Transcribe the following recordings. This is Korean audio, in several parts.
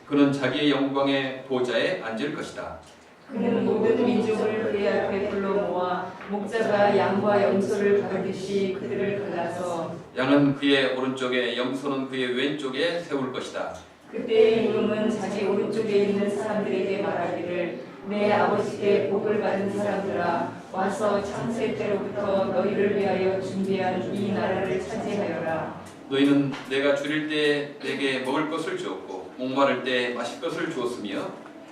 그는 자기의 영광의 보좌에 앉을 것이다. 그는 모든 민족을 그의 앞에 불러 모아 목자가 양과 염소를 가르듯이 그들을 갈라서 양은 그의 오른쪽에 염소는 그의 왼쪽에 세울 것이다. 그때 임금은 자기 오른쪽에 있는 사람들에게 말하기를 내 아버지께 복을 받은 사람들아 와서 창세 때로부터 너희를 위하여 준비한 이 나라를 차지하여라. 너희는 내가 줄일 때 내게 먹을 것을 주었고 목마를 때 마실 것을 주었으며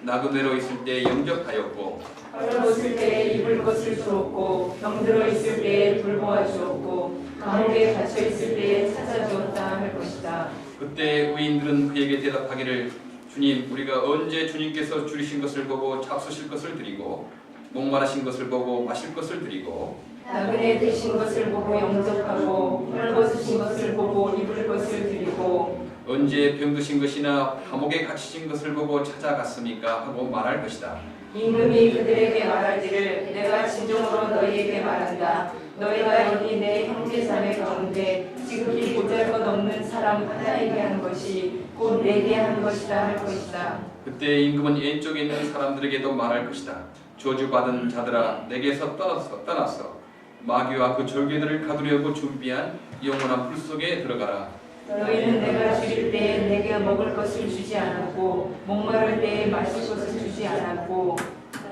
나그네로 있을 때 영접하였고 헐벗을 때 입을 것을 주었고 병들어 있을 때 돌보아 주었고 감옥에 갇혀 있을 때 찾아주었다 할 것이다. 그때 의인들은 그에게 대답하기를 주님 우리가 언제 주님께서 줄이신 것을 보고 잡수실 것을 드리고 목마르신 것을 보고 마실 것을 드리고 나그네 되신 것을 보고 영접하고 헐벗으신 것을 보고 입을 것을 드리고 언제 병드신 것이나 감옥에 갇히신 것을 보고 찾아갔습니까 하고 말할 것이다. 임금이 그들에게 말하기를 내가 진정으로 너희에게 말한다. 너희가 여기 내 형제자매 가운데 지극히 보잘것없는 사람 하나에게 한 것이 곧 내게 한 것이다 할 것이다. 그때 임금은 왼쪽에 있는 사람들에게도 말할 것이다. 저주받은 자들아 내게서 떠나서 마귀와 그 절개들을 가두려고 준비한 영원한 불 속에 들어가라. 너희는 내가 줄일 때에 내게 먹을 것을 주지 않았고 목마를 때에 마실 것을 주지 않았고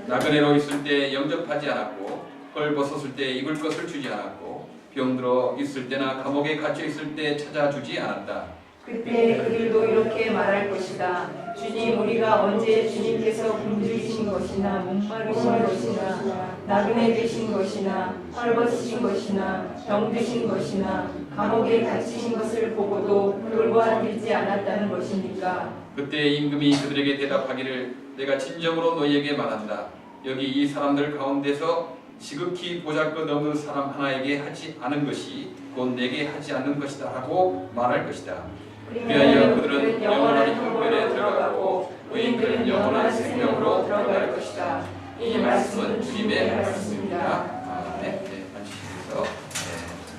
나그네로 있을 때 영접하지 않았고 헐벗었을 때 입을 것을 주지 않았고 병들어 있을 때나 감옥에 갇혀 있을 때 찾아주지 않았다. 그때 그들도 이렇게 말할 것이다. 주님 우리가 언제 주님께서 굶주리신 것이나 목마르신 것이나 나그네 되신 것이나 헐벗으신 것이나 병드신 것이나 감옥에 갇히신 것을 보고도 돌보아 드리지 않았다는 것입니까? 그때 임금이 그들에게 대답하기를 내가 진정으로 너희에게 말한다. 여기 이 사람들 가운데서 지극히 보잘것없는 사람 하나에게 하지 않은 것이 곧 내게 하지 않는 것이다 하고 말할 것이다. 그리하여 그들은 영원한 형벌에 들어가고 의인들은 영원한 생명으로 들어갈 것이다. 이 말씀은 주님의 말씀입니다. 아멘. 네, 앉으시면서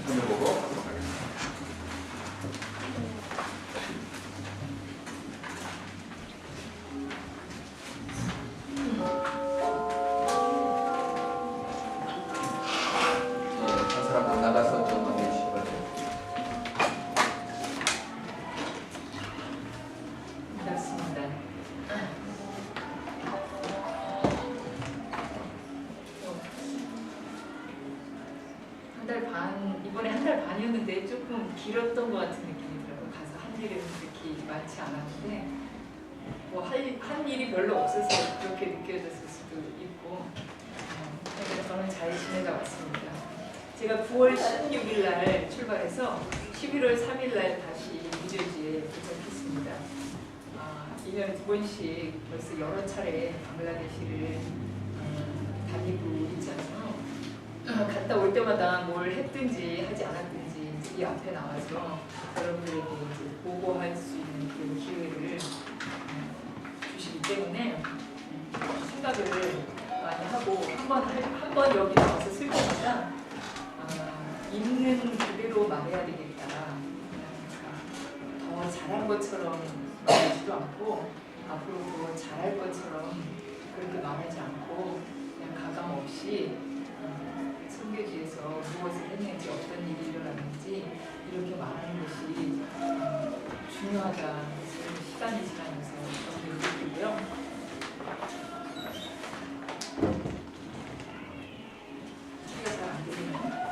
성경 보고 하도록 하겠습니다. 한 사람 안 나가서 좀 만나주시기 바랍니다. 맞습니다. 한 달 반, 이번에 한 달 반이었는데 조금 길었던 것 같은 느낌이 들어요. 가서 할 일은 그렇게 많지 않았는데 뭐 한 일이 별로 없어서 그렇게 느껴졌을 수도 있고 저는 잘 지내다 왔습니다. 제가 9월 16일 날 출발해서 11월 3일 날 다시 뉴저지에 도착했습니다. 1년에 2번씩 벌써 여러 차례 방글라데시를 다니고 있잖아요. 갔다 올 때마다 뭘 했든지 하지 않았든지 이 앞에 나와서 여러분들에게 이제 보고할 수 있는 그런 기회를 주시기 때문에 생각을 많이 하고 한 번 여기 나와서 쓸 때마다 있는 그대로 말해야 되겠다. 더 잘한 것처럼 말하지도 않고 앞으로 더 잘할 것처럼 그렇게 말하지 않고 그냥 가감 없이 선교지에서 무엇을 했는지 어떤 일이 일어났는지 이렇게 말하는 것이 중요하다는 것을 시간이 지나면서 느끼고요. 소리가 잘 안 들리나요?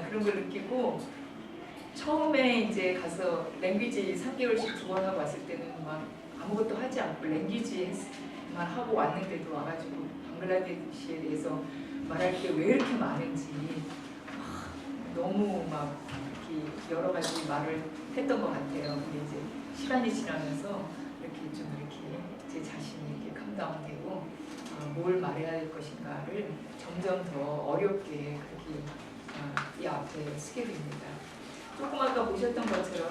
그런 걸 느끼고 처음에 이제 가서 랭귀지 3개월씩 2번 하고 왔을 때는 막 아무것도 하지 않고 랭귀지만 하고 왔는데도 와가지고 방글라데시에 대해서 말할 게 왜 이렇게 많은지 너무 막 이렇게 여러 가지 말을 했던 것 같아요. 근데 이제 시간이 지나면서 이렇게 좀 이렇게 제 자신이 이렇게 캄다운되고 뭘 말해야 할 것인가를 점점 더 어렵게 그렇게 이 앞에 쓰게 됩니다. 조금 아까 보셨던 것처럼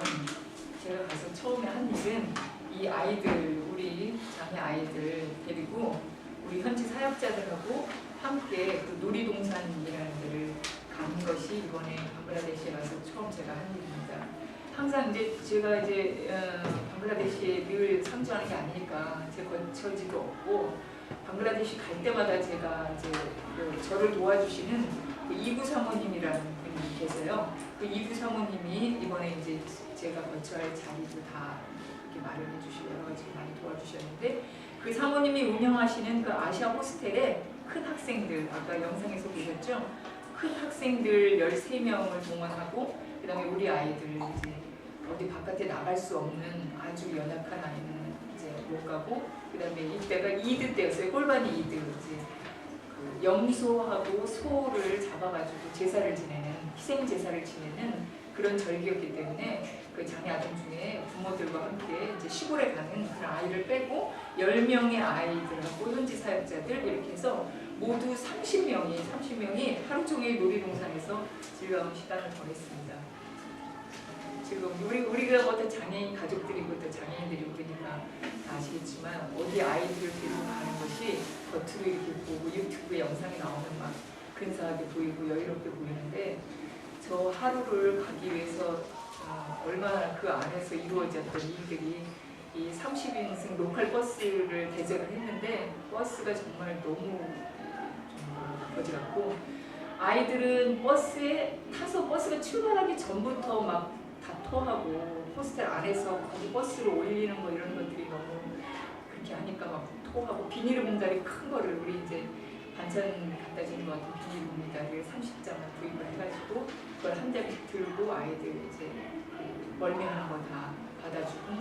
제가 가서 처음에 한 일은 이 아이들, 우리 자매 아이들 데리고 우리 현지 사역자들하고 함께 그 놀이동산이라는 데를 간 것이 이번에 방글라데시에 가서 처음 제가 한 일입니다. 항상 이제 제가 이제 방글라데시에 늘 상주하는 게 아니니까 제 거처지도 없고 방글라데시 갈 때마다 제가 이제 저를 도와주시는 그 이구 사모님이라는 분이 계세요. 그 이구 사모님이 이번에 이제 제가 거처할 자리도 다 이렇게 마련해 주시고 여러 가지 많이 도와주셨는데 그 사모님이 운영하시는 그 아시아 호스텔에 큰 학생들 아까 영상에서 보셨죠? 큰 학생들 13명을 동원하고 그 다음에 우리 아이들 이제 어디 바깥에 나갈 수 없는 아주 연약한 아이는 이제 못 가고 그 다음에 이때가 이드 때였어요. 꼴바니 이드 이제 그 염소하고 소를 잡아가지고 제사를 지내는 희생 제사를 지내는 그런 절기였기 때문에 그 장애 아동 중에 부모들과 함께 이제 시골에 가는 그런 아이를 빼고 10명의 아이들하고 현지 사역자들 이렇게 해서 모두 30명이 하루 종일 놀이동산에서 즐거운 시간을 보냈습니다. 지금 우리가 뭐 장애인 가족들이고 또 장애인들이고 그러니까 아시겠지만 어디 아이들을 데리고 가는 것이 겉으로 이렇게 보고 유튜브 영상에 나오는 막 근사하게 보이고 여유롭게 보이는데 저 하루를 가기 위해서 얼마나 그 안에서 이루어졌던 일들이 이 30인승 로컬 버스를 대절을 했는데 버스가 정말 너무 거지같고 아이들은 버스에 타서 버스가 출발하기 전부터 막 다 토하고 호스텔 안에서 거기 버스로 올리는 거 이런 것들이 너무 그렇게 하니까 막 토하고 비닐 봉다리 큰 거를 우리 이제 반찬 갖다 주는 것 같은 비닐 봉다리를 30장을 구입을 해가지고 그걸 한 장씩 들고 아이들 이제 그 멀미하는 거 다 받아주고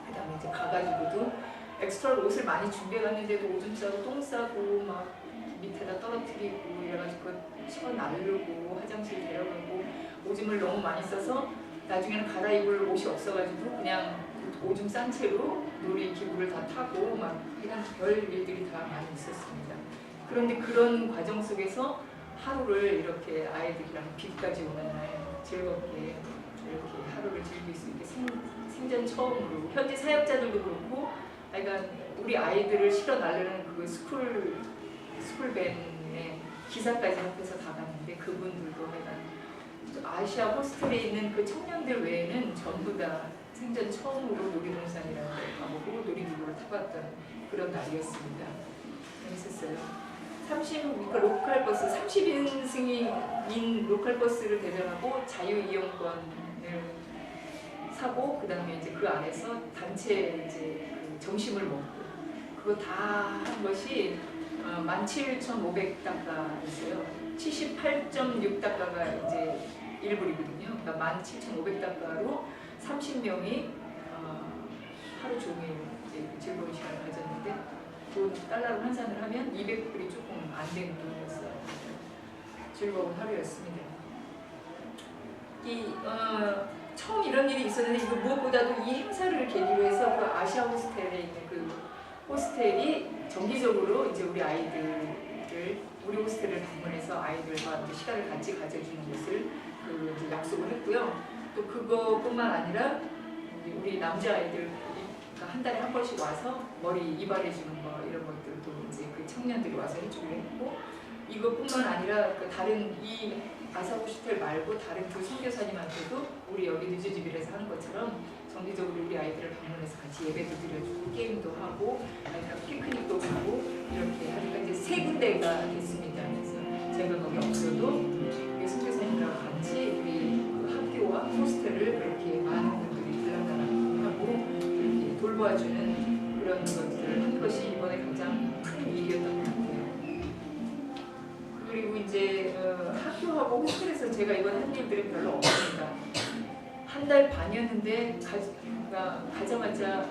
그 다음에 이제 가가지고도 엑스트라 옷을 많이 준비해갔는데도 오줌 싸고 똥 싸고 막 밑에다 떨어뜨리고 이래가지고 치워 나르고 화장실 데려가고 오줌을 너무 많이 싸서 나중에는 갈아입을 옷이 없어가지고 그냥 오줌 싼 채로 놀이기구를 다 타고 막 이런 별 일들이 다 많이 있었습니다. 그런데 그런 과정 속에서 하루를 이렇게 아이들이랑 비까지 오는 날 즐겁게 이렇게 하루를 즐길 수 있게 생전 처음으로 현지 사역자들도 그렇고 그러니까 우리 아이들을 실어 나르는 그 스쿨밴의 기사까지 앞에서 다 갔는데 그분들도 약간 아시아 호스텔에 있는 그 청년들 외에는 전부 다 생전 처음으로 놀이동산이라는 데 가보고 놀이기구를 타봤던 그런 날이었습니다. 재밌었어요. 그러니까 로컬 버스 30인승인 로컬 버스를 대절하고 자유 이용권을 사고 그 다음에 이제 그 안에서 단체 이제 그 점심을 먹고 그거 다 한 것이 17,500달러였어요. 78.6달러가 이제 1불이거든요. 그러니까 17,500달러로 30명이 하루 종일 이제 즐거운 시간을 가졌는데 그 달러로 환산을 하면 200불이 조금 안 되는 돈이었어요. 즐거운 하루였습니다. 처음 이런 일이 있었는데 이거 무엇보다도 이 행사를 계기로 해서 그 아시아 호스텔에 있는 그 호스텔이 정기적으로 이제 우리 아이들을 우리 호스텔을 방문해서 아이들과 시간을 같이 가져주는 것을 그 약속을 했고요. 또 그거뿐만 아니라 우리 남자 아이들 한 달에 한 번씩 와서 머리 이발해 주는 거 이런 것들도 이제 그 청년들이 와서 해주기로 했고 이것뿐만 아니라 그 다른 이 아사 호스텔 말고 다른 두 선교사님한테도 우리 여기 뉴저지빌에서 하는 것처럼 정기적으로 우리 아이들을 방문해서 같이 예배도 드려주고 게임도 하고 아니면 피크닉도 가고 이렇게 하니까 이제 3군데가 됐습니다. 그래서 제가 거기 없어도 우리 선교사님과 같이 우리 그 학교와 호스텔을 그렇게 많은 분들이 들락날락하고 이렇게 돌봐주는 그런 것들을 한 것이 이번에 가장 큰 일이었던 것 같아요. 그리고 이제 학교하고 호스텔에서 제가 이번 한 일들은 별로 없습니다. 한 달 반이었는데 가자마자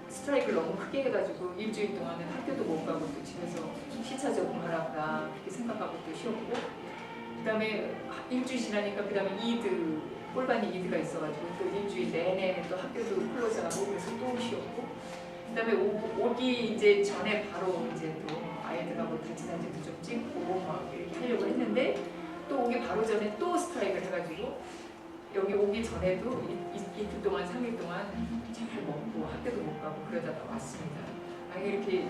스트라이크를 너무 크게 해가지고 일주일 동안은 학교도 못 가고 또 집에서 시차 적응하라가 그렇게 생각하고 또 쉬었고 그 다음에 일주일 지나니까 그 다음에 꼴바니 이드가 있어가지고 또 일주일 내내 또 학교도 클로즈하고 그래서 또 쉬었고 그 다음에 오기 이제 전에 바로 이제 또 아이들하고 단체 사진도 좀 찍고 막 이렇게 하려고 했는데 또 오기 바로 전에 또 스트라이크를 해가지고 여기 오기 전에도 이틀 동안 3일 동안 잘 먹고 학교도 못 가고 그러다가 왔습니다. 이렇게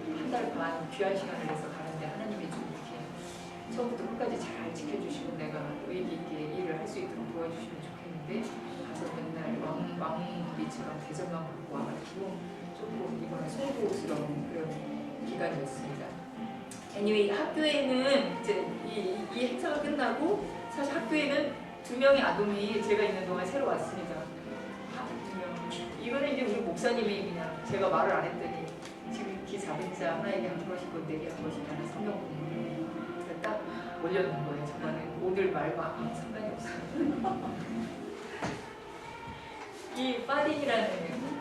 한 달 반 귀한 시간을 내서 가는데 하나님이 좀 이렇게 처음부터 끝까지 잘 지켜주시고 내가 의기 있게 일을 할 수 있도록 도와주시면 좋겠는데 가서 맨날 왕비처럼 대접만 받고 와가지고 조금 이번에 송구스러운 그런 기간이었습니다. anyway, 학교에는 이제 이 행사가 끝나고 사실 학교에는 2명의 아동이 제가 있는 동안 새로 왔습니다. 2명. 이거는 이제 우리 목사님이 그냥 제가 말을 안 했더니 지금 기 잡은 자 하나에게 한 것이고 4개 한 것이라는 성경 공부를 딱 올려놓은 거예요. 저는 오늘 말과 아무 상관이 없어요. 이 파딘이라는 애는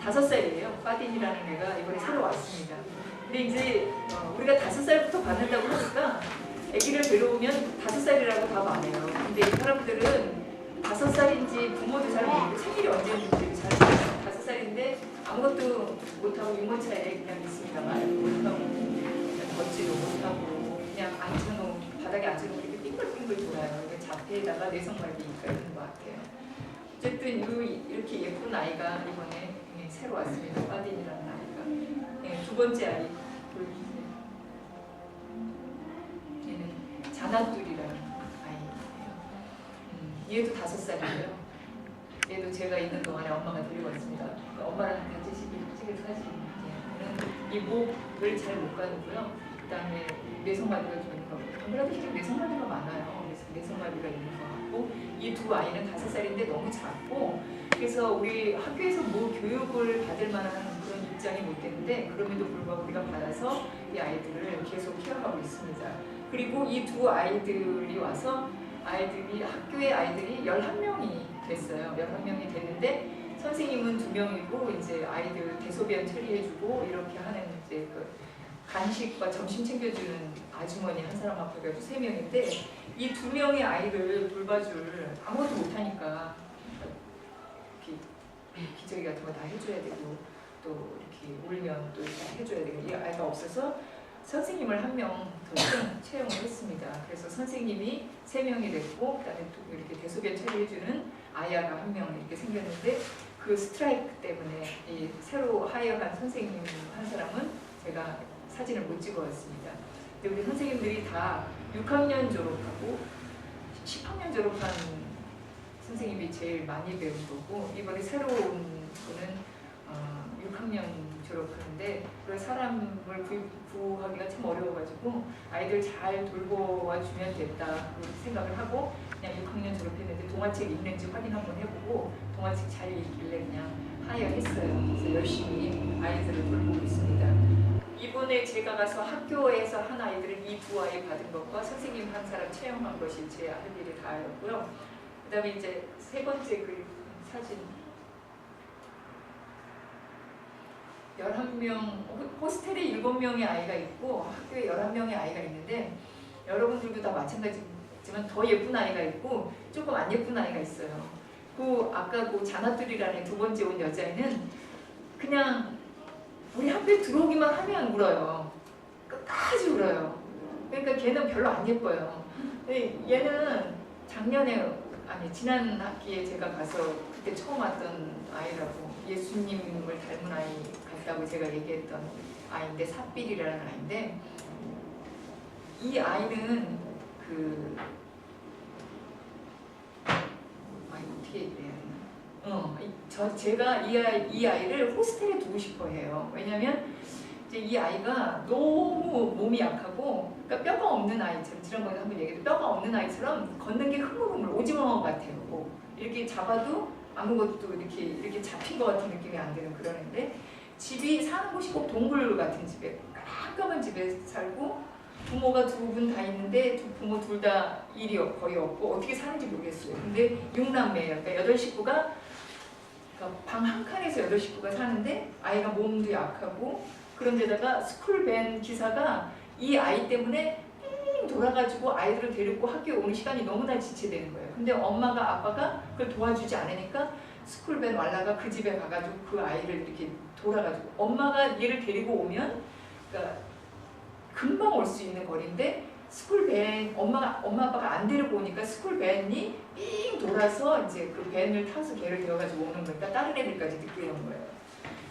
5살이에요. 파딘이라는 애가 이번에 새로 왔습니다. 근데 이제 우리가 5살부터 받는다고 하니까 아기를 데려오면 5살이라고 답 안 해요. 근데 이 사람들은 5살인지 부모도 잘 모르고 생일이 언제인지 잘 몰라요. 5살인데 아무것도 못하고 유모차에 그냥 있습니다. 말도 못하고 그냥 걷지도 못하고 그냥 앉혀놓고 바닥에 앉혀놓고 이렇게 빙글빙글 돌아요. 이게 자폐에다가 내성마비가 있는 것 같아요. 어쨌든 이렇게 예쁜 아이가 이번에 새로 왔습니다. 파딘이라는 아이가. 네, 2번째 아이 보여주세요. 얘는 자나둘이라는 아이예요. 얘도 5살이에요. 얘도 제가 있는 동안에 엄마가 데리고 왔습니다. 엄마랑 같이 찍은 사진이에요. 이 목을 잘 못 가누고요. 그 다음에 내성마비가 좀 있는 거 같고 아무래도 내성마비가 많아요. 그래서 내성마비가 있는 거 같고 이 2 아이는 5살인데 너무 작고 그래서 우리 학교에서 뭐 교육을 받을 만한 그런 입장이 못 되는데 그럼에도 불구하고 우리가 받아서 이 아이들을 계속 케어하고 있습니다. 그리고 이 2 아이들이 와서 학교의 아이들이 11명이 됐어요. 11명이 됐는데 선생님은 2명이고 이제 아이들 대소변 처리해주고 이렇게 하는 이제 그 간식과 점심 챙겨주는 아주머니 한 사람 앞에 가지고 3명인데 이 2명의 아이를 돌봐줄 아무것도 못하니까 기저귀 같은 거 다 해줘야 되고 또 이렇게 울면 또 다 해줘야 되고 이 아이가 없어서 선생님을 1명 더 채용을 했습니다. 그래서 선생님이 3명이 됐고 그다음에 또 이렇게 대소변 처리해주는 아야가 1명 이렇게 생겼는데 그 스트라이크 때문에 이 새로 하이어간 선생님 한 사람은 제가 사진을 못 찍어왔습니다. 근데 우리 선생님들이 다 6학년 졸업하고 10학년 졸업한 선생님이 제일 많이 배운 거고 이번에 새로 온 분은 6학년 졸업하는데 그 사람을 구하기가 참 어려워가지고 아이들 잘 돌보아 주면 됐다 그렇게 생각을 하고 그냥 6학년 졸업했는데 동화책 읽는지 확인 한번 해보고 동화책 잘 읽길래 그냥 하이어했어요. 그래서 열심히 아이들을 돌보고 있습니다. 이번에 제가 가서 학교에서 한 아이들은 이 2 아이 받은 것과 선생님 한 사람 채용한 것이 제 할 일이 다였고요. 그 다음에 이제 3번째 그 사진 11명, 호스텔에 7명의 아이가 있고 학교에 11명의 아이가 있는데 여러분들도 다 마찬가지지만 더 예쁜 아이가 있고 조금 안 예쁜 아이가 있어요. 그 아까 그 자나둘이라는 2번째 온 여자애는 그냥 우리 학교에 들어오기만 하면 울어요. 끝까지 울어요. 그러니까 걔는 별로 안 예뻐요. 얘는 지난 학기에 제가 가서 그때 처음 왔던 아이라고 예수님을 닮은 아이 같다고 제가 얘기했던 아이인데 삽빌이라는 아이인데 이 아이는 어떻게 얘기해야 되나? 제가 이 아이를 호스텔에 두고 싶어 해요. 왜냐면 이제 이 아이가 너무 몸이 약하고 그러니까 뼈가 없는 아이처럼 지난번에 한번 얘기했는데 뼈가 없는 아이처럼 걷는 게 흐물흐물 오징어 같아요. 이렇게 잡아도 아무것도 이렇게 잡힌 것 같은 느낌이 안 드는 그런 애인데 집이 사는 곳이 꼭 동굴 같은 집에 깜깜한 집에 살고 부모가 2분 다 있는데 부모 둘 다 일이 거의 없고 어떻게 사는지 모르겠어요. 근데 6남매예요. 그러니까 8식구가 방 한 칸에서 8식구가 사는데 아이가 몸도 약하고 그런데다가 스쿨밴 기사가 이 아이 때문에 돌아가지고 아이들을 데리고 학교에 오는 시간이 너무나 지체되는 거예요. 근데 엄마가 아빠가 그걸 도와주지 않으니까 스쿨밴 왈라가 그 집에 가가지고 그 아이를 이렇게 돌아가지고 엄마가 얘를 데리고 오면 그러니까 금방 올 수 있는 거리인데 스쿨밴 엄마 아빠가 안 데리고 오니까 스쿨밴이 삥 돌아서 이제 그 밴을 타서 걔를 데려가지고 오는 거니까 다른 애들까지 늦게 오는 거예요.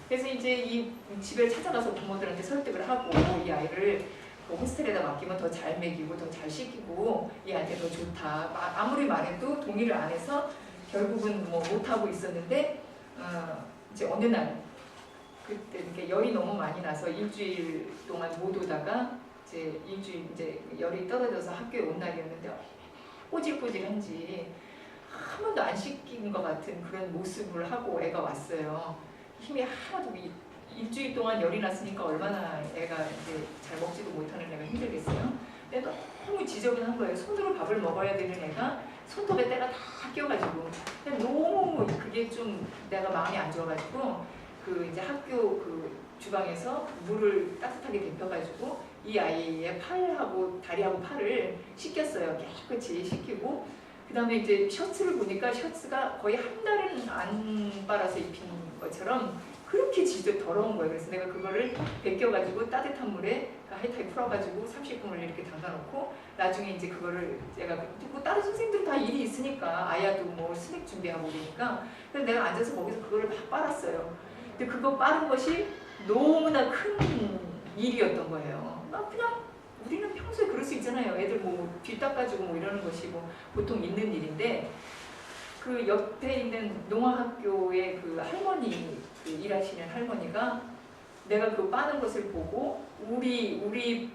그래서 이제 이 집에 찾아가서 부모들한테 설득을 하고 이 아이를 그 호스텔에다 맡기면 더 잘 먹이고 더 잘 시키고 얘한테 더 좋다. 아무리 말해도 동의를 안 해서 결국은 뭐 못하고 있었는데 이제 어느 날 그때 이렇게 열이 너무 많이 나서 일주일 동안 못 오다가 이제 일주일 이제 열이 떨어져서 학교에 온 날이었는데 꼬질꼬질한지 한 번도 안 씻긴 것 같은 그런 모습을 하고 애가 왔어요. 힘이 하나도 일주일 동안 열이 났으니까 얼마나 애가 이제 잘 먹지도 못하는 애가 힘들겠어요. 근데 너무 지저분한 거예요. 손으로 밥을 먹어야 되는 애가 손톱에 때가 다 껴가지고 너무 그게 좀 내가 마음이 안 좋아가지고 그 이제 학교 그 주방에서 물을 따뜻하게 데펴가지고 이 아이의 팔하고 다리하고 팔을 씻겼어요. 깨끗이 씻기고 그 다음에 이제 셔츠를 보니까 셔츠가 거의 한 달은 안 빨아서 입힌 것처럼 그렇게 더러운 거예요. 그래서 내가 그거를 벗겨가지고 따뜻한 물에 하이타이 풀어가지고 30분을 이렇게 담가놓고 나중에 이제 그거를 제가 뭐 다른 선생님들은 다 일이 있으니까 아야도 뭐 스낵 준비하고 그러니까 그래서 내가 앉아서 거기서 그거를 막 빨았어요. 근데 그거 빠른 것이 너무나 큰 일이었던 거예요. 막 그냥 우리는 평소에 그럴 수 있잖아요. 애들 뭐 뒤 닦아주고 뭐 이러는 것이 뭐 보통 있는 일인데 그 옆에 있는 농아학교의 그 할머니 그 일하시는 할머니가 내가 그 빠는 것을 보고 우리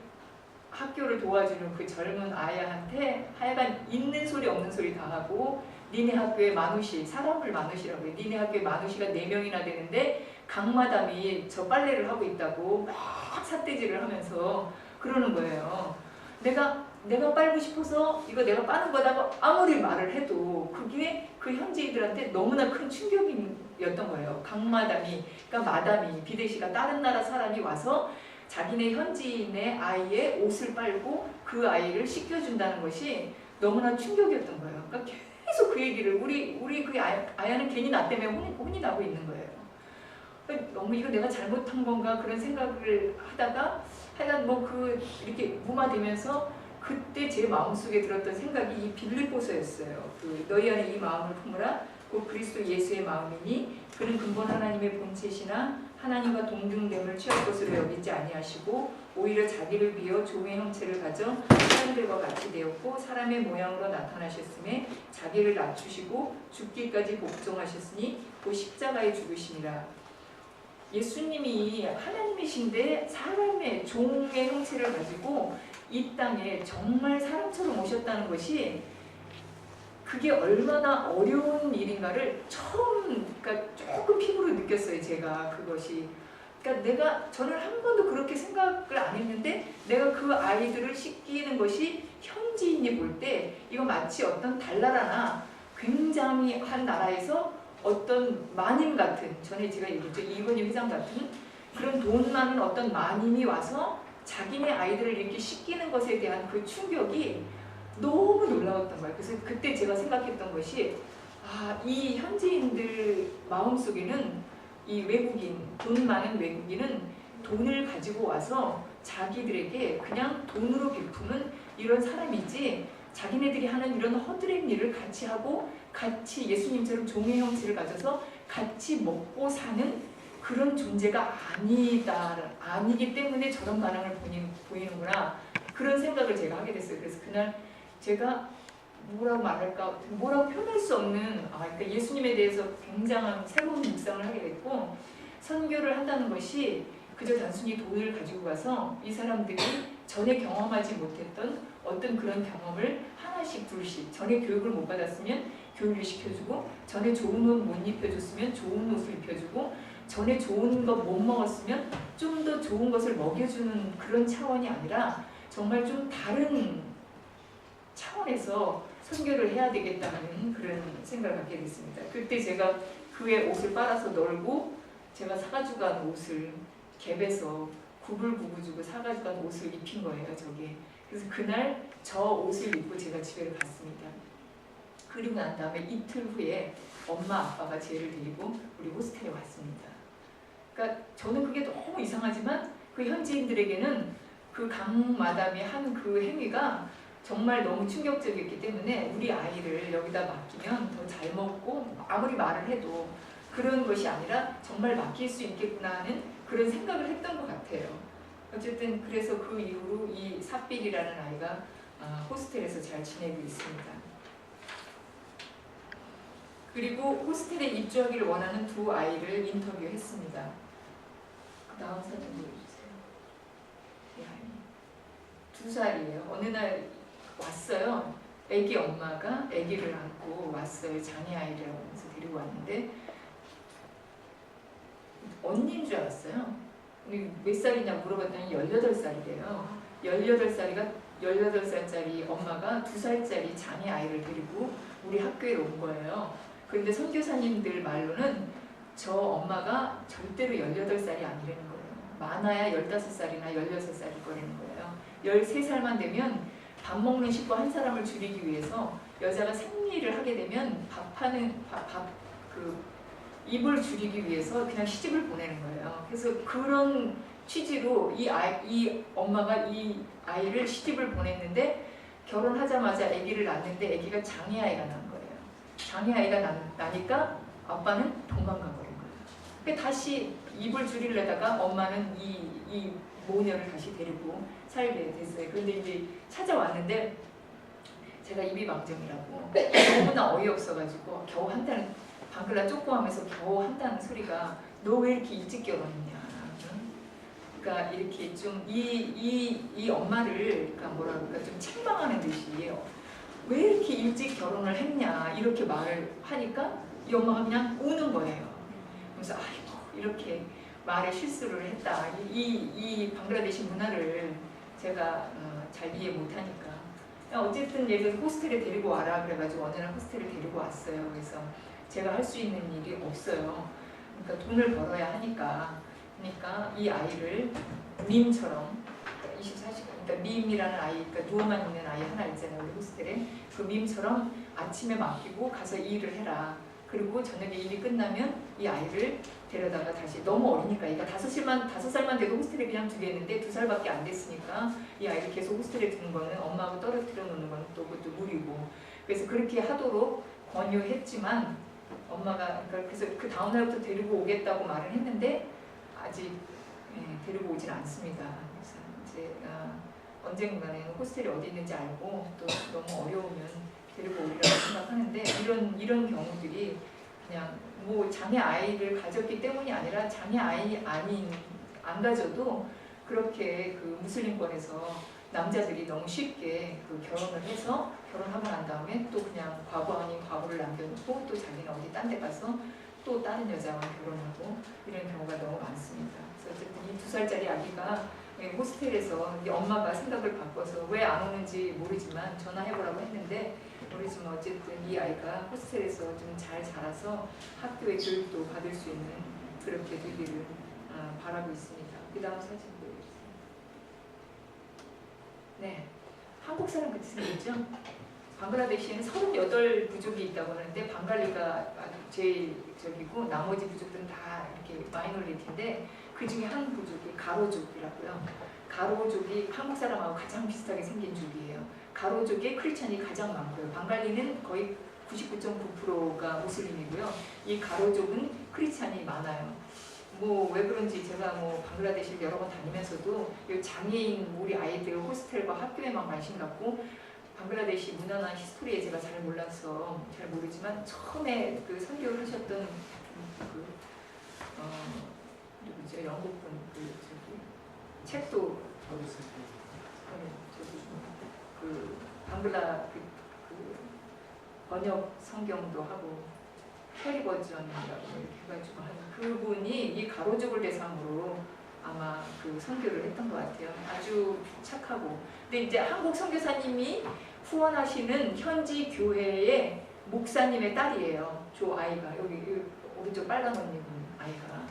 학교를 도와주는 그 젊은 아이한테 하여간 있는 소리 없는 소리 다 하고 니네 학교에 마누시 사람을 마누시라고 해요. 니네 학교에 마누시가 4명이나 되는데 각 마담이 저 빨래를 하고 있다고 막 삿대질을 하면서 그러는 거예요. 내가 빨고 싶어서 이거 내가 빠는 거다고 아무리 말을 해도 그게 그 현지인들한테 너무나 큰 충격이었던 거예요. 각 마담이 그러니까 마담이 비데시가 다른 나라 사람이 와서 자기네 현지인의 아이의 옷을 빨고 그 아이를 씻겨준다는 것이 너무나 충격이었던 거예요. 그러니까 계속 그 얘기를 우리 그 아야는 괜히 나 때문에 혼이 나고 있는 거예요. 너무 이거 내가 잘못한 건가 그런 생각을 하다가 하여간 뭐 그 이렇게 무마되면서 그때 제 마음속에 들었던 생각이 이 빌립보서였어요. 그 너희 안에 이 마음을 품으라 곧 그리스도 예수의 마음이니 그는 근본 하나님의 본체시나 하나님과 동등됨을 취할 것으로 여기지 아니하시고 오히려 자기를 비어 종의 형체를 가져 사람들과 같이 되었고 사람의 모양으로 나타나셨음에 자기를 낮추시고 죽기까지 복종하셨으니 그 십자가에 죽으시니라. 예수님이 하나님이신데 사람의 종의 형체를 가지고 이 땅에 정말 사람처럼 오셨다는 것이 그게 얼마나 어려운 일인가를 처음 그러니까 조금 피부로 느꼈어요. 제가 그것이 그러니까 저는 한 번도 그렇게 생각을 안 했는데 내가 그 아이들을 씻기는 것이 현지인이 볼 때 이거 마치 어떤 달나라나 굉장히 한 나라에서 어떤 마님 같은 전에 제가 얘기했죠. 이건희 회장 같은 그런 돈 많은 어떤 마님이 와서 자기네 아이들을 이렇게 씻기는 것에 대한 그 충격이 너무 놀라웠던 거예요. 그래서 그때 제가 생각했던 것이 이 현지인들 마음속에는 이 외국인, 돈 많은 외국인은 돈을 가지고 와서 자기들에게 그냥 돈으로 베푸는 이런 사람이지 자기네들이 하는 이런 허드렛 일을 같이 하고 같이 예수님처럼 종의 형체를 가져서 같이 먹고 사는 그런 존재가 아니기 때문에 저런 반응을 보이는구나 그런 생각을 제가 하게 됐어요. 그래서 그날 제가 뭐라고 말할까 뭐라고 표현할 수 없는 그러니까 예수님에 대해서 굉장한 새로운 묵상을 하게 됐고 선교를 한다는 것이 그저 단순히 돈을 가지고 가서 이 사람들이 전에 경험하지 못했던 어떤 그런 경험을 하나씩 둘씩 전에 교육을 못 받았으면 교육을 시켜주고 전에 좋은 옷 못 입혀줬으면 좋은 옷을 입혀주고 전에 좋은 거 못 먹었으면 좀 더 좋은 것을 먹여주는 그런 차원이 아니라 정말 좀 다른 차원에서 선교를 해야 되겠다는 그런 생각을 갖게 됐습니다. 그때 제가 그의 옷을 빨아서 널고 제가 사가지고 간 옷을 갭에서 구불구구 주고 사가지고 간 옷을 입힌 거예요. 저게. 그래서 그날 저 옷을 입고 제가 집에 갔습니다. 그리고 난 다음에 이틀 후에 엄마 아빠가 쟤를 데리고 우리 호스텔에 왔습니다. 그러니까 저는 그게 너무 이상하지만 그 현지인들에게는 그 강 마담이 한 그 행위가 정말 너무 충격적이었기 때문에 우리 아이를 여기다 맡기면 더 잘 먹고 아무리 말을 해도 그런 것이 아니라 정말 맡길 수 있겠구나 하는 그런 생각을 했던 것 같아요. 어쨌든 그래서 그 이후로 이 삽빌이라는 아이가 호스텔에서 잘 지내고 있습니다. 그리고 호스텔에 입주하기를 원하는 두 아이를 인터뷰했습니다. 그 다음 사진 보여주세요. 이 아이 2살이에요. 어느 날 왔어요. 아기 엄마가 아기를 안고 왔어요. 장애 아이라고 하면서 데리고 왔는데 언니인 줄 알았어요. 몇 살이냐 물어봤더니 18살이래요. 18살짜리 엄마가 2살짜리 장애 아이를 데리고 우리 학교에 온 거예요. 그런데 선교사님들 말로는 저 엄마가 절대로 18살이 아니라는 거예요. 많아야 15살이나 16살일 거라는 거예요. 13살만 되면 밥 먹는 식구 한 사람을 줄이기 위해서 여자가 생리를 하게 되면 입을 줄이기 위해서 그냥 시집을 보내는 거예요. 그래서 그런 취지로 이 엄마가 이 아이를 시집을 보냈는데 결혼하자마자 아기를 낳았는데 아기가 장애아이가 난 거예요. 장애아이가 나니까 아빠는 도망가 버린 거예요. 그러니까 다시 입을 줄이려다가 엄마는 이 모녀를 다시 데리고 살게 됐어요. 그런데 이제 찾아왔는데 제가 입이 망정이라고 너무나 어이없어가지고 겨우 한다는 방글라 쪼꼬하면서 겨우 한다는 소리가 너 왜 이렇게 일찍 결혼했냐. 그러니까 이렇게 좀 이 엄마를 그러니까 뭐라 그럴까 좀 책망하는 듯이 왜 이렇게 일찍 결혼을 했냐 이렇게 말을 하니까 이 엄마가 그냥 우는 거예요. 그래서 아이고 이렇게 말에 실수를 했다. 이 방글라데시 문화를 제가 잘 이해 못하니까 어쨌든 예를 들어서 호스텔에 데리고 와라 그래가지고 어느 날 호스텔에 데리고 왔어요. 그래서 제가 할 수 있는 일이 없어요. 그러니까 돈을 벌어야 하니까 그러니까 이 아이를 밈처럼 24시간 그러니까 밈이라는 아이 그러니까 누워만 있는 아이 하나 있잖아요. 우리 호스텔에 그 밈처럼 아침에 맡기고 가서 일을 해라. 그리고 저녁에 일이 끝나면 이 아이를 데려다가 다시 너무 어리니까 얘가 5살만 돼도 호스텔에 그냥 두겠는데 2살밖에 안 됐으니까 이 아이를 계속 호스텔에 두는 거는 엄마하고 떨어뜨려 놓는 건 또 그것도 무리고 그래서 그렇게 하도록 권유했지만 엄마가 그래서 그 다음 날부터 데리고 오겠다고 말을 했는데 아직 데리고 오질 않습니다. 그래서 이제 언젠가는 호스텔이 어디 있는지 알고 또 너무 어려우면 데리고 오리라고 생각하는데 이런 경우들이 그냥 뭐 장애 아이를 가졌기 때문이 아니라 장애 아이 안 가져도 그렇게 그 무슬림권에서 남자들이 너무 쉽게 그 결혼을 해서 결혼하고 난 다음에 또 그냥 과거 아닌 과거를 남겨놓고 또 자기는 어디 딴 데 가서 또 다른 여자와 결혼하고 이런 경우가 너무 많습니다. 그래서 어쨌든 이 2살짜리 아기가 호스텔에서 이제 엄마가 생각을 바꿔서 왜 안 오는지 모르지만 전화해보라고 했는데 모르지만 어쨌든 이 아이가 호스텔에서 좀 잘 자라서 학교의 교육도 받을 수 있는 그렇게 되기를 바라고 있습니다. 그 다음 사진 보여주세요. 네, 한국 사람 같이 생겼죠? 방글라데시에는 38 부족이 있다고 하는데 방갈리가 제일 저기고 나머지 부족들은 다 이렇게 마이너리티인데 그 중에 한 부족이 가로족이라고요. 가로족이 한국 사람하고 가장 비슷하게 생긴 족이에요. 가로족에 크리스찬이 가장 많고요. 방갈리는 거의 99.9%가 무슬림이고요. 이 가로족은 크리스찬이 많아요. 뭐 왜 그런지 제가 뭐 방글라데시를 여러 번 다니면서도 이 장애인 우리 아이들 호스텔과 학교에만 관심 갖고 방글라데시 문화나 히스토리에 제가 잘 몰라서 잘 모르지만 처음에 그 선교를 하셨던 누구죠? 영국분 책도 그 방글라 그 번역 성경도 하고 해리 버전이라고 이렇게 해가지고 하는 그분이 이 가로족을 대상으로 아마 그 선교를 했던 것 같아요. 아주 착하고. 근데 이제 한국 선교사님이 후원하시는 현지 교회의 목사님의 딸이에요. 조 아이가 여기 오른쪽 빨간 옷 입은 아이가.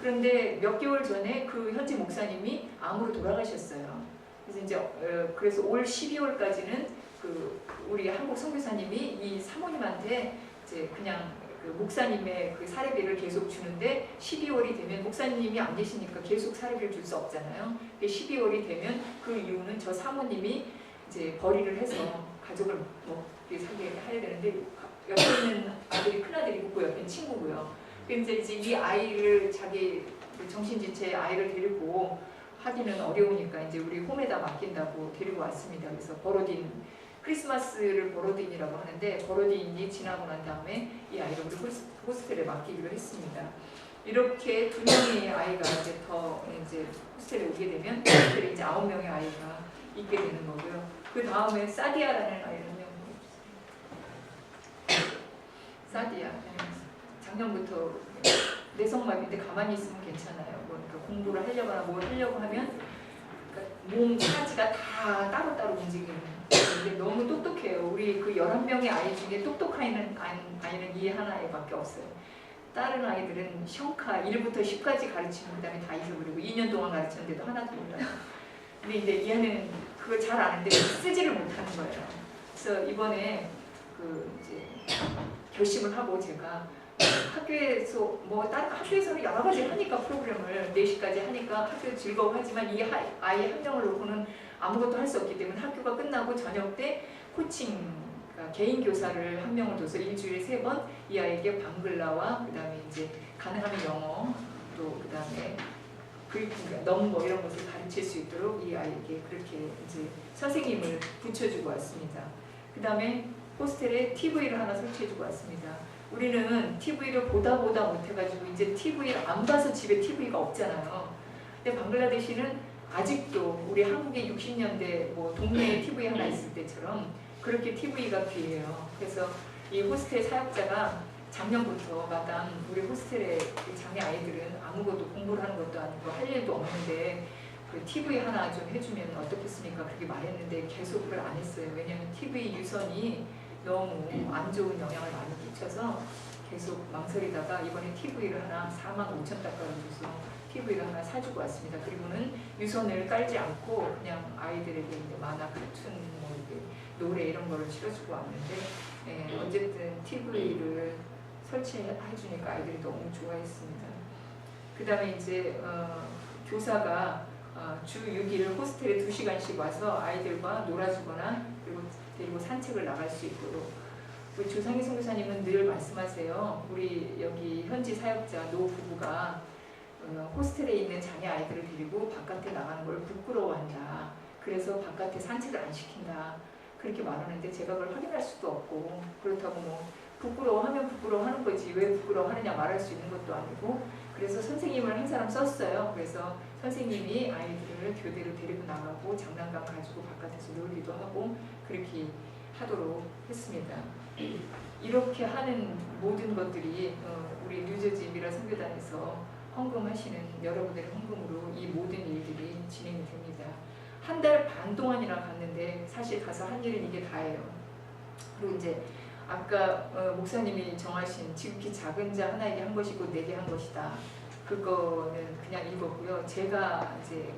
그런데 몇 개월 전에 그 현지 목사님이 암으로 돌아가셨어요. 그래서 이제 그래서 올 12월까지는 그 우리 한국 선교사님이 이 사모님한테 이제 그냥 그 목사님의 그 사례비를 계속 주는데 12월이 되면 목사님이 안 계시니까 계속 사례비를 줄 수 없잖아요. 12월이 되면 그 이유는 저 사모님이 이제 벌이를 해서 가족을 먹게 살게 해야 되는데 옆에 있는 아들이 큰아들이고 그 옆에는 친구고요. 그래서 이제 이 아이를 자기 정신지체 아이를 데리고 하기는 어려우니까 이제 우리 홈에다 맡긴다고 데리고 왔습니다. 그래서 버로딘, 크리스마스를 버로딘이라고 하는데 버로딘이 지나고 난 다음에 이 아이를 우리 호스텔에 맡기기로 했습니다. 이렇게 2명의 아이가 이제 더 이제 호스텔에 오게 되면 호스텔에 이제 9명의 아이가 있게 되는 거고요. 그 다음에 사디아라는 아이를 한 명 보여주세요. 사디아. 작년부터 내성마비인데 가만히 있으면 괜찮아요. 그러니까 공부를 하려거나 뭘 하려고 하면 그러니까 몸 차지가 다 따로따로 움직이는. 근데 너무 똑똑해요. 우리 그 11명의 아이 중에 똑똑한 아이는 이 하나밖에 없어요. 다른 아이들은 션카 1부터 10까지 가르치는 다음에 다 잊어버리고 2년 동안 가르쳤는데도 하나도 몰라요. 근데 이제 얘는 그걸 잘 아는데 쓰지를 못하는 거예요. 그래서 이번에 그 이제 결심을 하고 제가 학교에서 뭐 다른 학교에서는 여러 가지 하니까 프로그램을 4시까지 하니까 학교 즐거워하지만 이 아이 한 명을 놓고는 아무것도 할 수 없기 때문에 학교가 끝나고 저녁 때 코칭 그러니까 개인 교사를 한 명을 둬서 일주일에 3번 이 아이에게 방글라와 그다음에 이제 가능하면 영어 또 그다음에 그리핑, 넘버 이런 것을 가르칠 수 있도록 이 아이에게 그렇게 이제 선생님을 붙여주고 왔습니다. 그다음에 호스텔에 TV를 하나 설치해주고 왔습니다. 우리는 TV를 보다 못해가지고 이제 TV를 안 봐서 집에 TV가 없잖아요. 근데 방글라데시는 아직도 우리 한국의 60년대 뭐 동네에 TV 하나 있을 때처럼 그렇게 TV가 귀해요. 그래서 이 호스텔 사역자가 작년부터 마담 우리 호스텔의 장애 아이들은 아무것도 공부를 하는 것도 아니고 할 일도 없는데 그 TV 하나 좀 해주면 어떻겠습니까? 그렇게 말했는데 계속 그걸 안 했어요. 왜냐하면 TV 유선이 너무 안 좋은 영향을 많이 끼쳐서 계속 망설이다가 이번에 TV를 하나 45,000달러를 줘서 TV를 하나 사주고 왔습니다. 그리고는 유선을 깔지 않고 그냥 아이들에게 이제 만화, 카툰, 뭐 이렇게 노래 이런 거를 실어주고 왔는데 어쨌든 TV를 설치해주니까 아이들이 너무 좋아했습니다. 그 다음에 이제 교사가 주 6일 호스텔에 2시간씩 와서 아이들과 놀아주거나 그리고 산책을 나갈 수 있도록 우리 조상희 선교사님은 늘 말씀하세요. 우리 여기 현지 사역자 노 부부가 호스텔에 있는 장애 아이들을 데리고 바깥에 나가는 걸 부끄러워한다. 그래서 바깥에 산책을 안 시킨다. 그렇게 말하는데 제가 그걸 확인할 수도 없고 그렇다고 뭐 부끄러워하면 부끄러워하는 거지 왜 부끄러워하느냐 말할 수 있는 것도 아니고 그래서 선생님을 한 사람 썼어요. 그래서 선생님이 아이들을 교대로 데리고 나가고 장난감 가지고 바깥에서 놀기도 하고 그렇게 하도록 했습니다. 이렇게 하는 모든 것들이 우리 뉴저지 미라 선교단에서 헌금하시는 여러분들의 헌금으로 이 모든 일들이 진행이 됩니다. 1달 반 동안이나 갔는데 사실 가서 한 일은 이게 다예요. 그리고 이제 아까 목사님이 정하신 지극히 작은 자 하나에게 한 것이고 내게 한 것이다. 그거는 그냥 읽었고요. 제가 이제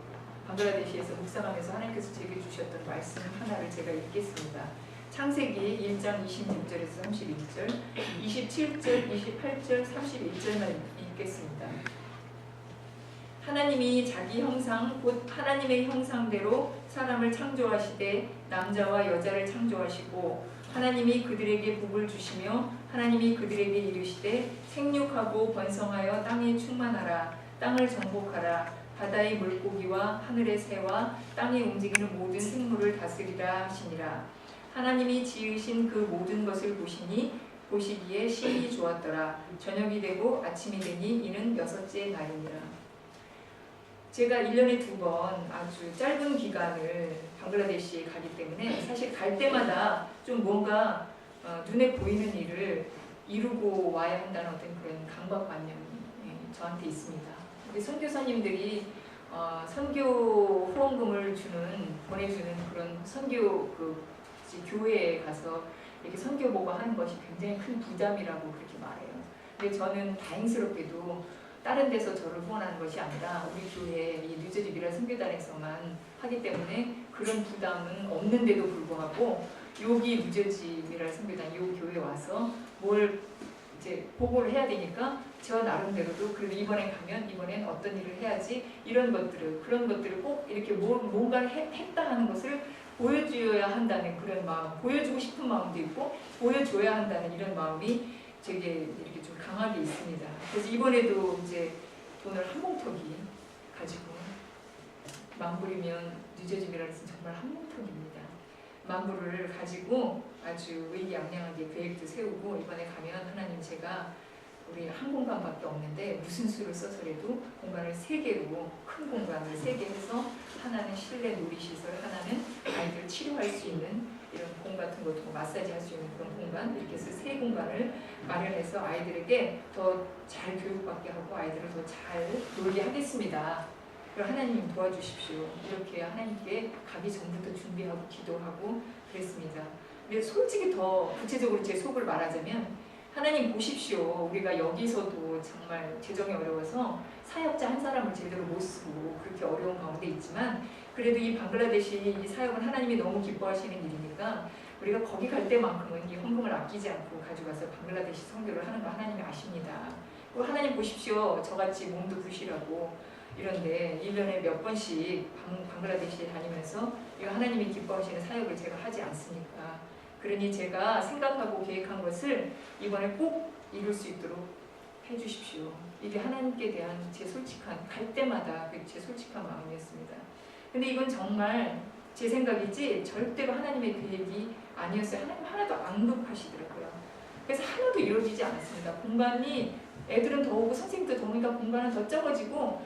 방글라데시에서 묵상하면서 하나님께서 제게 주셨던 말씀 하나를 제가 읽겠습니다. 창세기 1장 26절에서 31절, 27절, 28절, 31절만 읽겠습니다. 하나님이 자기 형상 곧 하나님의 형상대로 사람을 창조하시되 남자와 여자를 창조하시고 하나님이 그들에게 복을 주시며 하나님이 그들에게 이르시되 생육하고 번성하여 땅에 충만하라 땅을 정복하라 바다의 물고기와 하늘의 새와 땅에 움직이는 모든 생물을 다스리라 하시니라. 하나님이 지으신 그 모든 것을 보시기에 심히 좋았더라. 저녁이 되고 아침이 되니 이는 6째 날이니라. 제가 1년에 2번 아주 짧은 기간을 방글라데시에 가기 때문에 사실 갈 때마다 좀 뭔가 눈에 보이는 일을 이루고 와야 한다는 어떤 그런 강박관념이 저한테 있습니다. 근데 선교사님들이 선교 후원금을 보내주는 그런 선교 교회에 가서 이렇게 선교보고 하는 것이 굉장히 큰 부담이라고 그렇게 말해요. 근데 저는 다행스럽게도 다른 데서 저를 후원하는 것이 아니라 우리 교회 이 뉴저지 미라 선교단에서만 하기 때문에 그런 부담은 없는데도 불구하고 여기 뉴저지 미라 선교단 이 교회에 와서 뭘 이제 보고를 해야 되니까 저 나름대로도 그래도 이번엔 어떤 일을 해야지 이런 것들을 그런 것들을 꼭 이렇게 뭔가를 했다 하는 것을 보여줘야 한다는 그런 마음, 보여주고 싶은 마음도 있고 보여줘야 한다는 이런 마음이 되게 이렇게 좀 강하게 있습니다. 그래서 이번에도 이제 돈을 한 뭉텅이 가지고 만불이면 늦어짐이라 해서 정말 한몸통입니다. 만불을 가지고 아주 의기양양하게 계획도 세우고 이번에 가면 하나님 제가 우리 한 공간밖에 없는데 무슨 수를 써서라도 공간을 3개로 큰 공간을 3개 해서 하나는 실내 놀이시설, 하나는 아이들 치료할 수 있는 이런 공 같은 것도 마사지 할 수 있는 그런 공간 이렇게 해서 3공간을 마련해서 아이들에게 더 잘 교육받게 하고 아이들을 더 잘 놀게 하겠습니다. 그럼 하나님 도와주십시오. 이렇게 하나님께 가기 전부터 준비하고 기도하고 그랬습니다. 근데 솔직히 더 구체적으로 제 속을 말하자면 하나님 보십시오. 우리가 여기서도 정말 재정이 어려워서 사역자 한 사람을 제대로 못 쓰고 그렇게 어려운 가운데 있지만 그래도 이 방글라데시 이 사역은 하나님이 너무 기뻐하시는 일이니까 우리가 거기 갈 때만큼은 이 헌금을 아끼지 않고 가져가서 방글라데시 선교를 하는 거 하나님이 아십니다. 그리고 하나님 보십시오. 저같이 몸도 부실하고 이런데 1년에 몇 번씩 방글라데시에 다니면서 이거 하나님이 기뻐하시는 사역을 제가 하지 않습니까? 그러니 제가 생각하고 계획한 것을 이번에 꼭 이룰 수 있도록 해주십시오. 이게 하나님께 대한 제 솔직한 갈 때마다 제 솔직한 마음이었습니다. 근데 이건 정말 제 생각이지 절대로 하나님의 계획이 아니었어요. 하나님 하나도 앙독하시더라고요. 그래서 하나도 이루어지지 않았습니다. 공간이 애들은 더 오고 선생님도 더 오니까 공간은 더 적어지고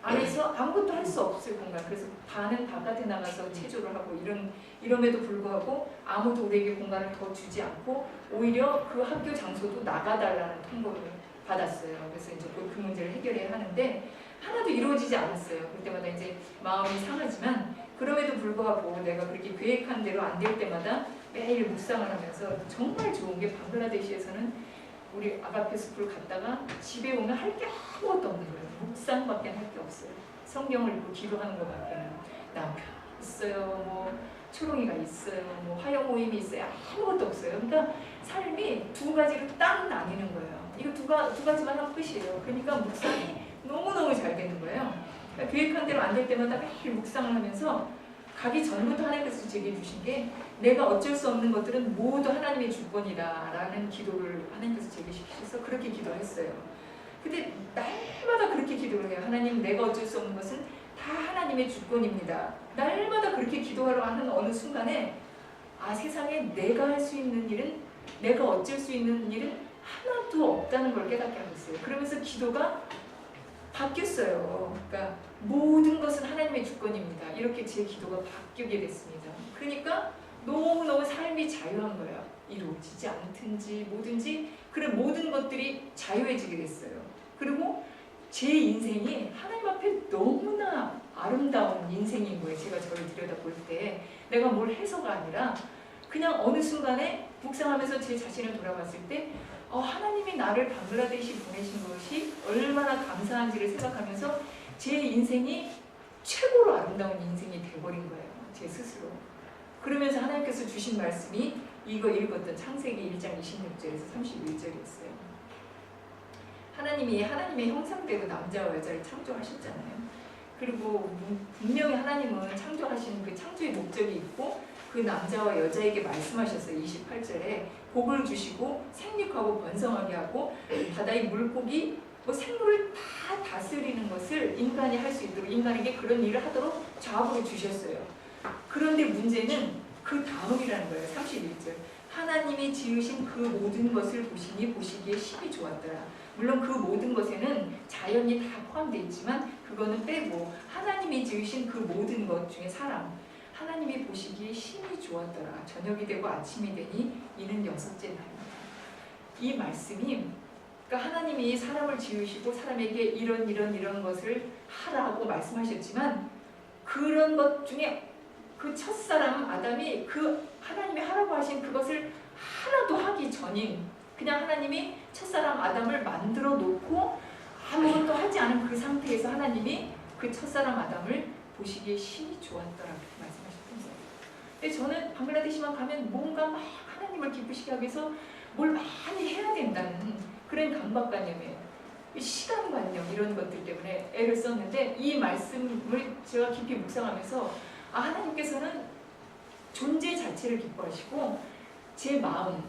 안에서 아무것도 할 수 없을 공간. 그래서 반은 바깥에 나가서 체조를 하고 이럼에도 불구하고 아무도 우리에게 공간을 더 주지 않고 오히려 그 학교 장소도 나가달라는 통보를 받았어요. 그래서 이제 그 문제를 해결해야 하는데 하나도 이루어지지 않았어요. 그때마다 이제 마음이 상하지만 그럼에도 불구하고 내가 그렇게 계획한 대로 안 될 때마다 매일 묵상을 하면서 정말 좋은 게 방글라데시에서는 우리 아가페 숲을 갔다가 집에 오면 할 게 아무것도 없는 거예요. 묵상밖에 할 게 없어요. 성경을 읽고 기도하는 것밖에는 남편 있어요. 뭐 초롱이가 있어요. 뭐 화영 모임이 있어요. 아무것도 없어요. 그러니까 삶이 2가지로 딱 나뉘는 거예요. 이거 두 가지만 하면 끝이에요. 그러니까 묵상이 너무너무 잘 되는 거예요. 그러니까 계획한 대로 안 될 때마다 매일 묵상을 하면서 가기 전부터 하나님께서 제게 주신 게 내가 어쩔 수 없는 것들은 모두 하나님의 주권이다라는 기도를 하나님께서 제게 주셔서 그렇게 기도했어요. 근데 날마다 그렇게 기도를 해요. 하나님 내가 어쩔 수 없는 것은 다 하나님의 주권입니다. 날마다 그렇게 기도하러 하는 어느 순간에 세상에 내가 할 수 있는 일은 내가 어쩔 수 있는 일은 하나도 없다는 걸 깨닫게 하셨어요. 그러면서 기도가 바뀌었어요. 그러니까 모든 것은 하나님의 주권입니다. 이렇게 제 기도가 바뀌게 됐습니다. 그러니까 너무너무 삶이 자유한 거예요. 이루어지지 않든지 뭐든지 그런 모든 것들이 자유해지게 됐어요. 그리고 제 인생이 하나님 앞에 너무나 아름다운 인생인 거예요. 제가 저를 들여다볼 때 내가 뭘 해서가 아니라 그냥 어느 순간에 묵상하면서 제 자신을 돌아봤을 때 하나님이 나를 방글라데시 보내신 것이 얼마나 감사한지를 생각하면서 제 인생이 최고로 아름다운 인생이 돼버린 거예요. 제 스스로. 그러면서 하나님께서 주신 말씀이 이거 읽었던 창세기 1장 26절에서 31절이었어요. 하나님이 하나님의 형상대로 남자와 여자를 창조하셨잖아요. 그리고 분명히 하나님은 창조하신 그 창조의 목적이 있고 그 남자와 여자에게 말씀하셨어요. 28절에 복을 주시고 생육하고 번성하게 하고 바다의 물고기 생물을 다 다스리는 것을 인간이 할 수 있도록 인간에게 그런 일을 하도록 자업을 주셨어요. 그런데 문제는 그 다음이라는 거예요. 31절. 하나님이 지으신 그 모든 것을 보시니 보시기에 심히 좋았더라. 물론 그 모든 것에는 자연이 다 포함되어 있지만 그거는 빼고 하나님이 지으신 그 모든 것 중에 사람 하나님이 보시기에 심히 좋았더라. 저녁이 되고 아침이 되니 이는 6째 날입니다. 이 말씀이 그러니까 하나님이 사람을 지으시고 사람에게 이런 것을 하라고 말씀하셨지만 그런 것 중에 그 첫사람 아담이 그 하나님이 하라고 하신 그것을 하나도 하기 전인 그냥 하나님이 첫사람 아담을 만들어 놓고 아무것도 하지 않은 그 상태에서 하나님이 그 첫사람 아담을 보시기에 심히 좋았더라 말씀하셨던 거예요. 근데 저는 방글라데시만 가면 뭔가 막 하나님을 기쁘시게 하기 위해서 뭘 많이 해야 된다는 그런 강박관념에 시간관념 이런 것들 때문에 애를 썼는데 이 말씀을 제가 깊이 묵상하면서 하나님께서는 존재 자체를 기뻐하시고 제 마음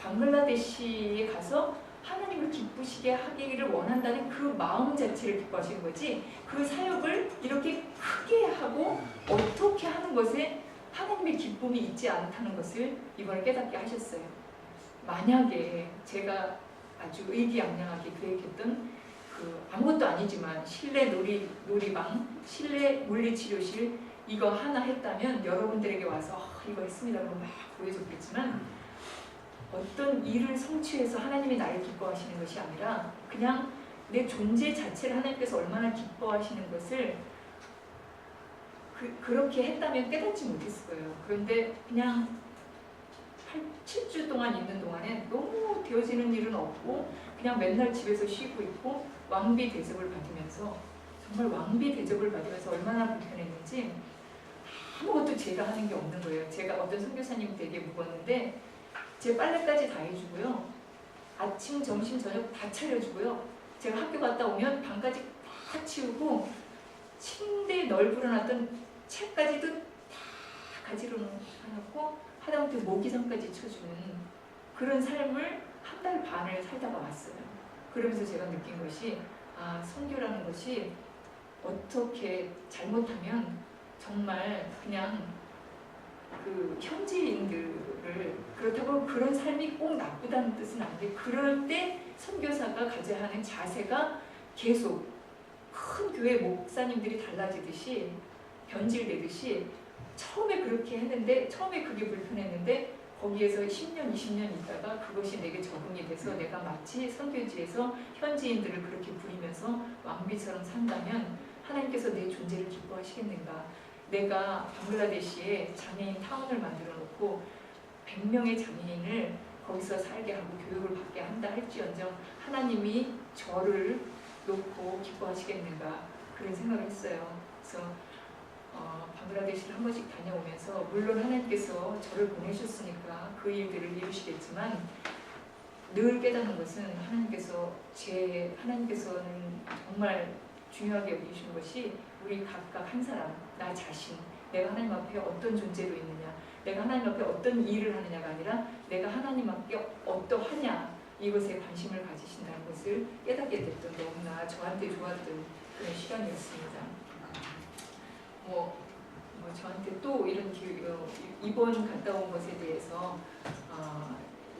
방글라데시에 가서 하나님을 기쁘시게 하기를 원한다는 그 마음 자체를 기뻐하시는 거지, 그 사역을 이렇게 크게 하고 어떻게 하는 것에 하나님의 기쁨이 있지 않다는 것을 이번에 깨닫게 하셨어요. 만약에 제가 아주 의기양양하게 계획했던 그 아무것도 아니지만 실내 놀이방, 실내 물리치료실 이거 하나 했다면 여러분들에게 와서 이거 했습니다 그러면 막 보여줬겠지만, 어떤 일을 성취해서 하나님이 나를 기뻐하시는 것이 아니라 그냥 내 존재 자체를 하나님께서 얼마나 기뻐하시는 것을 그렇게 했다면 깨닫지 못했을 거예요. 그런데 그냥 7주 동안 있는 동안에 너무 되어지는 일은 없고 그냥 맨날 집에서 쉬고 있고 왕비 대접을 받으면서, 정말 왕비 대접을 받으면서 얼마나 불편했는지, 아무것도 제가 하는 게 없는 거예요. 제가 어떤 선교사님 되게 묵었는데 제 빨래까지 다 해주고요. 아침, 점심, 저녁 다 차려주고요. 제가 학교 갔다 오면 방까지 다 치우고 침대에 널브러놨던 책까지도 다 가지러 놓고 하다못해 모기장까지 쳐주는 그런 삶을 한 달 반을 살다가 왔어요. 그러면서 제가 느낀 것이, 아, 선교라는 것이 어떻게 잘못하면 정말 그냥 그 현지인들을, 그렇다고 그런 삶이 꼭 나쁘다는 뜻은 아닌데, 그럴 때 선교사가 가져야 하는 자세가 계속 큰 교회 목사님들이 달라지듯이 변질되듯이, 처음에 그렇게 했는데, 처음에 그게 불편했는데 거기에서 10년, 20년 있다가 그것이 내게 적응이 돼서 내가 마치 선교지에서 현지인들을 그렇게 부리면서 왕비처럼 산다면 하나님께서 내 존재를 기뻐하시겠는가. 내가 방글라데시에 장애인 타운을 만들어 놓고 100명의 장애인을 거기서 살게 하고 교육을 받게 한다 할지언정 하나님이 저를 놓고 기뻐하시겠는가, 그런 생각을 했어요. 그래서 방글라데시를 한 번씩 다녀오면서, 물론 하나님께서 저를 보내셨으니까 그 일들을 이루시겠지만, 늘 깨닫는 것은 하나님께서는 정말 중요하게 여기신 것이 우리 각각 한 사람, 나 자신, 내가 하나님 앞에 어떤 존재로 있느냐, 내가 하나님 앞에 어떤 일을 하느냐가 아니라 내가 하나님 앞에 어떠하냐, 이것에 관심을 가지신다는 것을 깨닫게 됐던, 너무나 저한테 좋았던 그런 시간이었습니다. 저한테 또 이런 이번 갔다 온 것에 대해서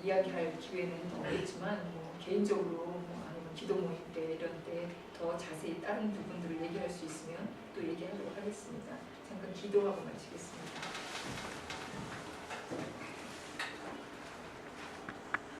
이야기할 기회는 없겠지만, 개인적으로 아니면 기도 모임 때 이런 때 더 자세히 다른 부분들을 얘기할 수 있으면 또 얘기하도록 하겠습니다. 잠깐 기도하고 마치겠습니다.